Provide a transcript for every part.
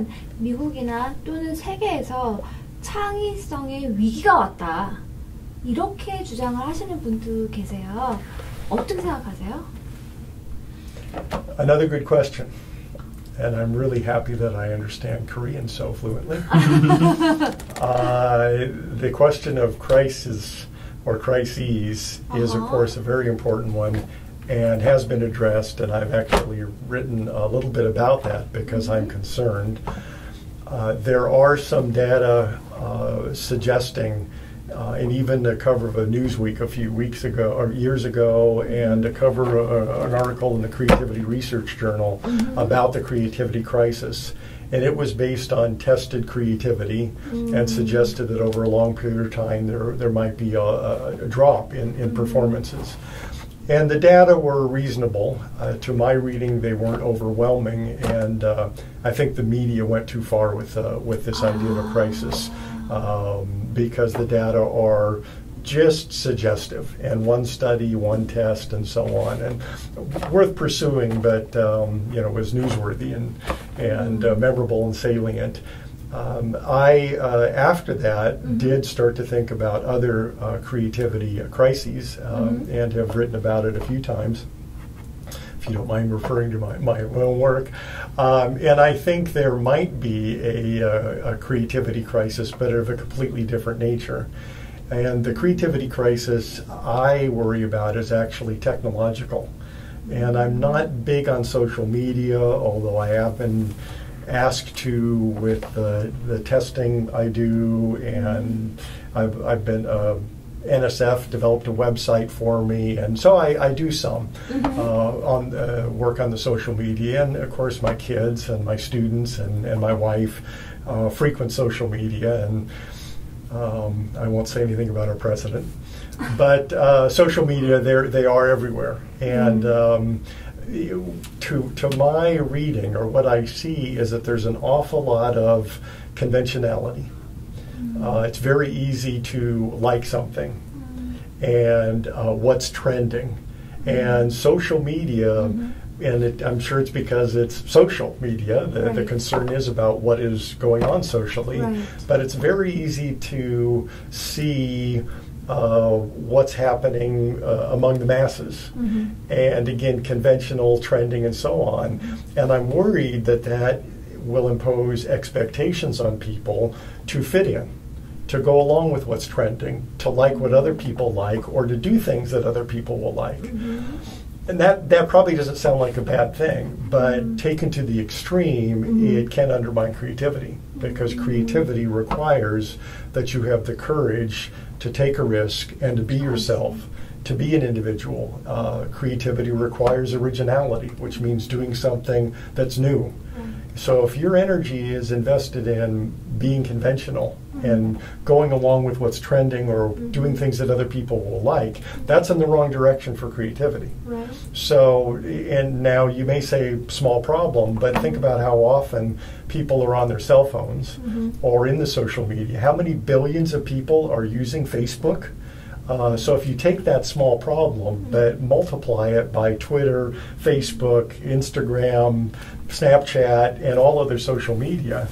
보면 미국이나 또는 세계에서 창의성의 위기가 왔다. 이렇게 주장을 하시는 분도 계세요. 어떻게 생각하세요? Another good question. And I'm really happy that I understand Korean so fluently. The question of crisis or crises is, of course, a very important one and has been addressed, and I've actually written a little bit about that because I'm concerned. There are some data suggesting, and even the cover of a Newsweek a few weeks ago, or years ago, and a cover of an article in the Creativity Research Journal about the creativity crisis. And it was based on tested creativity and suggested that over a long period of time there might be a drop in performances. And the data were reasonable. To my reading, they weren't overwhelming, and I think the media went too far with this idea of a crisis because the data are just suggestive, and one study, one test, and so on, and worth pursuing, but was newsworthy and memorable and salient. I, after that, did start to think about other creativity crises and have written about it a few times, if you don't mind referring to my own work. And I think there might be a creativity crisis, but of a completely different nature. And the creativity crisis I worry about is actually technological. And I'm not big on social media, although I have been asked to with the testing I do, and I've been NSF developed a website for me, and so I do some on work on the social media, and of course my kids and my students and my wife frequent social media, and I won't say anything about our president, but social media, they are everywhere, and to my reading, or what I see, is that there's an awful lot of conventionality. It's very easy to like something and what's trending. And social media, and I'm sure it's because it's social media, the concern is about what is going on socially, but it's very easy to see what's happening among the masses, and again, conventional trending and so on. And I'm worried that will impose expectations on people to fit in, to go along with what's trending, to like what other people like, or to do things that other people will like. And that probably doesn't sound like a bad thing, but taken to the extreme, it can undermine creativity, because creativity requires that you have the courage to take a risk and to be yourself, to be an individual. Creativity requires originality, which means doing something that's new. So if your energy is invested in being conventional and going along with what's trending or doing things that other people will like, that's in the wrong direction for creativity. So, and now you may say small problem, but think about how often people are on their cell phones or in the social media. How many billions of people are using Facebook? So if you take that small problem, but multiply it by Twitter, Facebook, Instagram, Snapchat, and all other social media,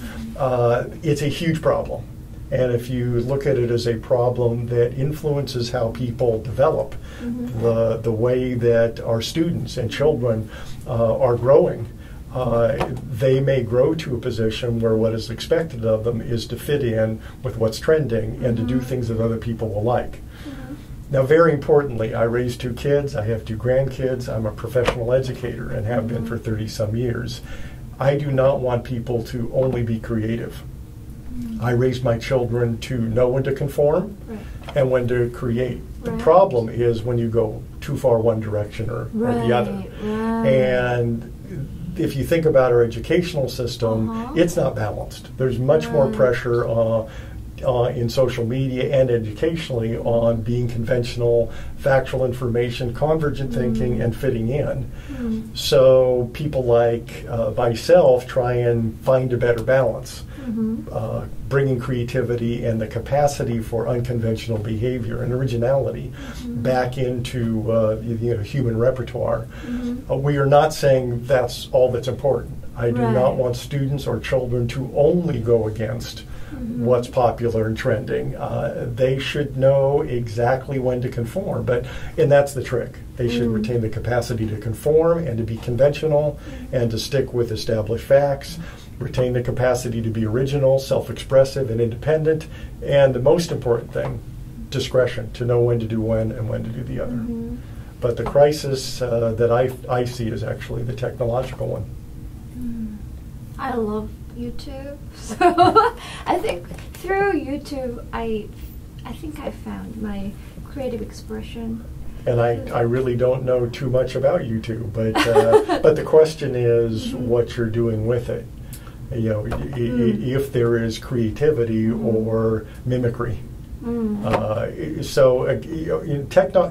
it's a huge problem. And if you look at it as a problem that influences how people develop, the way that our students and children are growing, they may grow to a position where what is expected of them is to fit in with what's trending and to do things that other people will like. Now, very importantly, I raised 2 kids, I have 2 grandkids, I'm a professional educator and have been for 30-some years. I do not want people to only be creative. I raised my children to know when to conform and when to create. The problem is when you go too far one direction or the other. And if you think about our educational system, it's not balanced. There's much more pressure in social media and educationally on being conventional, factual information, convergent thinking, and fitting in. So people like myself try and find a better balance, bringing creativity and the capacity for unconventional behavior and originality back into human repertoire. We are not saying that's all that's important. I do not want students or children to only go against what's popular and trending. They should know exactly when to conform, and that's the trick. They should retain the capacity to conform and to be conventional and to stick with established facts, retain the capacity to be original, self-expressive, and independent, and the most important thing, discretion, to know when to do one and when to do the other. But the crisis that I see is actually the technological one. I love YouTube. So I think through YouTube, I think I found my creative expression. And I really don't know too much about YouTube, but the question is what you're doing with it. If there is creativity or mimicry.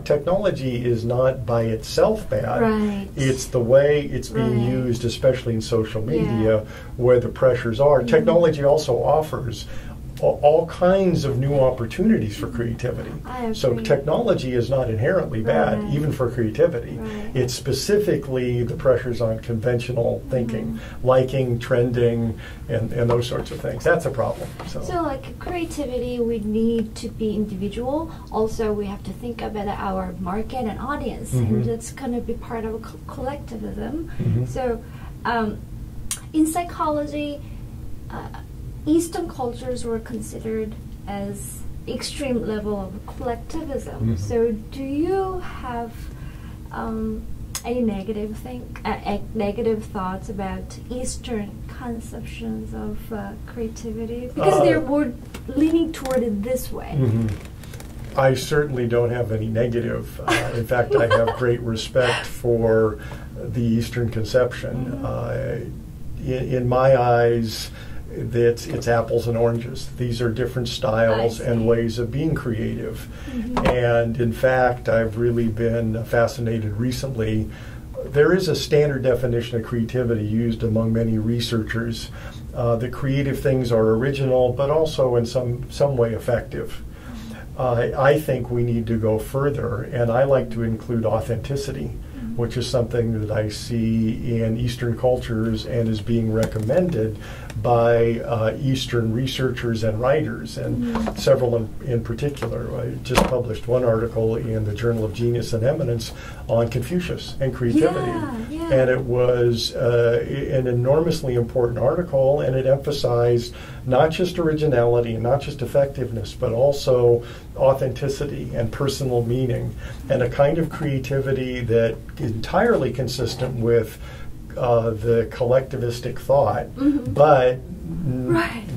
Technology is not by itself bad. Right. It's the way it's being used, especially in social media, where the pressures are. Technology also offers all kinds of new opportunities for creativity. So technology is not inherently bad, even for creativity. It's specifically the pressures on conventional thinking, liking, trending, and those sorts of things. That's a problem. So like creativity, we need to be individual. Also, we have to think about our market and audience, and that's going to be part of collectivism. So in psychology, Eastern cultures were considered as extreme level of collectivism. So, do you have any negative thoughts about Eastern conceptions of creativity? Because they're more leaning toward it this way. I certainly don't have any negative. In fact, I have great respect for the Eastern conception. In my eyes, it's apples and oranges. These are different styles and ways of being creative. And in fact, I've really been fascinated recently. There is a standard definition of creativity used among many researchers. That creative things are original, but also in some way effective. I think we need to go further, and I like to include authenticity, which is something that I see in Eastern cultures and is being recommended by Eastern researchers and writers, and several in particular. I just published one article in the Journal of Genius and Eminence on Confucius and creativity. And it was an enormously important article, and it emphasized not just originality and not just effectiveness, but also authenticity and personal meaning, and a kind of creativity that is entirely consistent with the collectivistic thought, but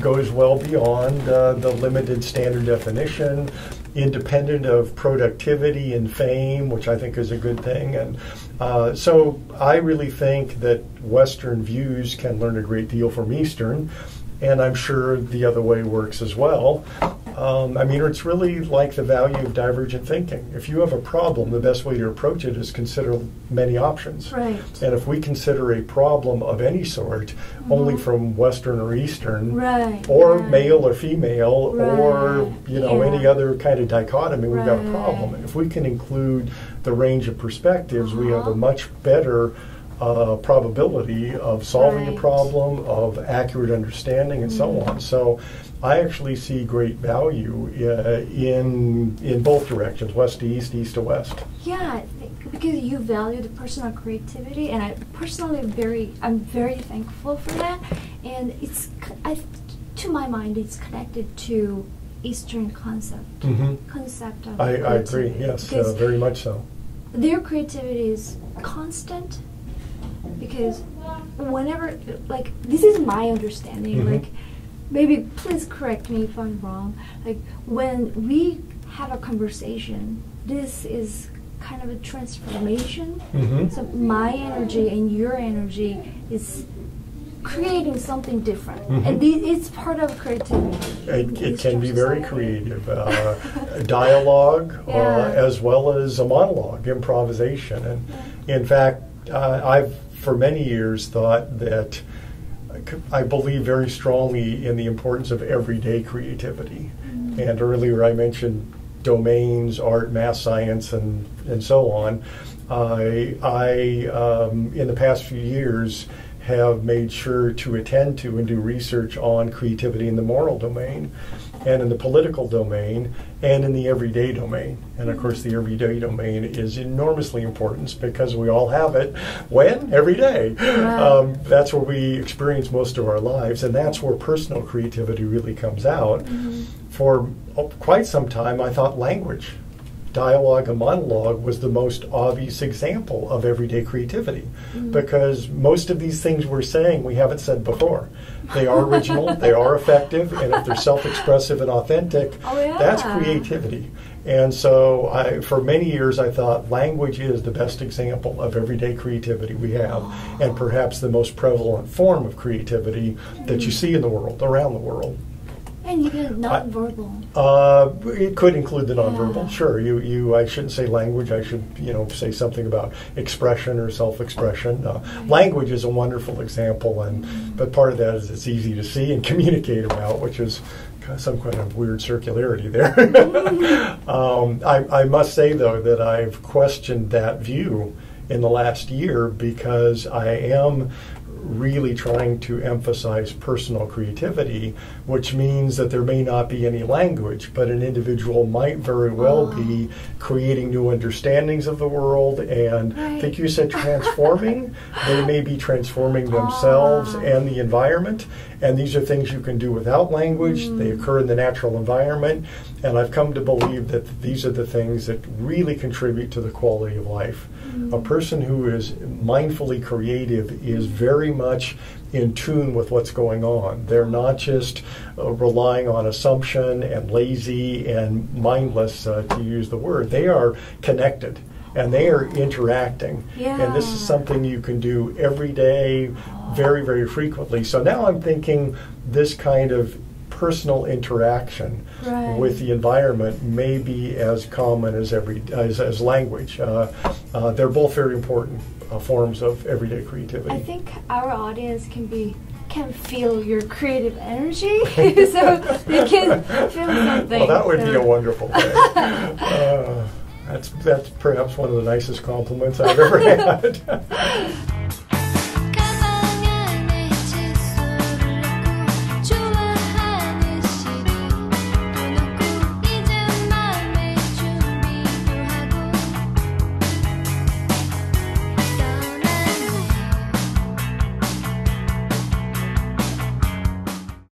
goes well beyond the limited standard definition, independent of productivity and fame, which I think is a good thing. And so I really think that Western views can learn a great deal from Eastern, and I'm sure the other way works as well. It's really like the value of divergent thinking. If you have a problem, the best way to approach it is consider many options. And if we consider a problem of any sort only from Western or Eastern, or male or female, or any other kind of dichotomy, we've got a problem. And if we can include the range of perspectives, we have a much better probability of solving a problem, of accurate understanding, and so on. So I actually see great value in both directions, west to east, east to west. Yeah, because you value the personal creativity, and I personally I'm very thankful for that. And to my mind, it's connected to Eastern concept of I agree. Yes, very much so. Their creativity is constant. Because whenever, this is my understanding, maybe please correct me if I'm wrong, when we have a conversation, this is kind of a transformation. So my energy and your energy is creating something different. And it's part of creativity. It can be very creative. Dialogue as well as a monologue, improvisation. And in fact, I've for many years thought that I believe very strongly in the importance of everyday creativity. And earlier I mentioned domains, art, math, science, and so on. I in the past few years, have made sure to attend to and do research on creativity in the moral domain, and in the political domain, and in the everyday domain. And of course, the everyday domain is enormously important because we all have it. When? Every day. Right. That's where we experience most of our lives, and that's where personal creativity really comes out. For quite some time, I thought language, dialogue and monologue was the most obvious example of everyday creativity, because most of these things we're saying we haven't said before. They are original, they are effective, and if they're self-expressive and authentic, that's creativity. And so for many years I thought language is the best example of everyday creativity we have, and perhaps the most prevalent form of creativity that you see in the world, around the world. And even nonverbal. It could include the nonverbal. Sure, I shouldn't say language. I should, say something about expression or self-expression. Language is a wonderful example, but part of that is it's easy to see and communicate about, which is some kind of weird circularity there. I must say, though, that I've questioned that view in the last year, because I am really trying to emphasize personal creativity, which means that there may not be any language, but an individual might very well be creating new understandings of the world, and I think you said transforming. They may be transforming themselves and the environment, and these are things you can do without language. They occur in the natural environment, and I've come to believe that these are the things that really contribute to the quality of life. A person who is mindfully creative is very much in tune with what's going on. They're not just relying on assumption and lazy and mindless, to use the word. They are connected and they are interacting. And this is something you can do every day, very, very frequently. So now I'm thinking this kind of personal interaction with the environment may be as common as language. They're both very important forms of everyday creativity. I think our audience can feel your creative energy, so they can feel something. Well, that would be a wonderful thing. That's perhaps one of the nicest compliments I've ever had.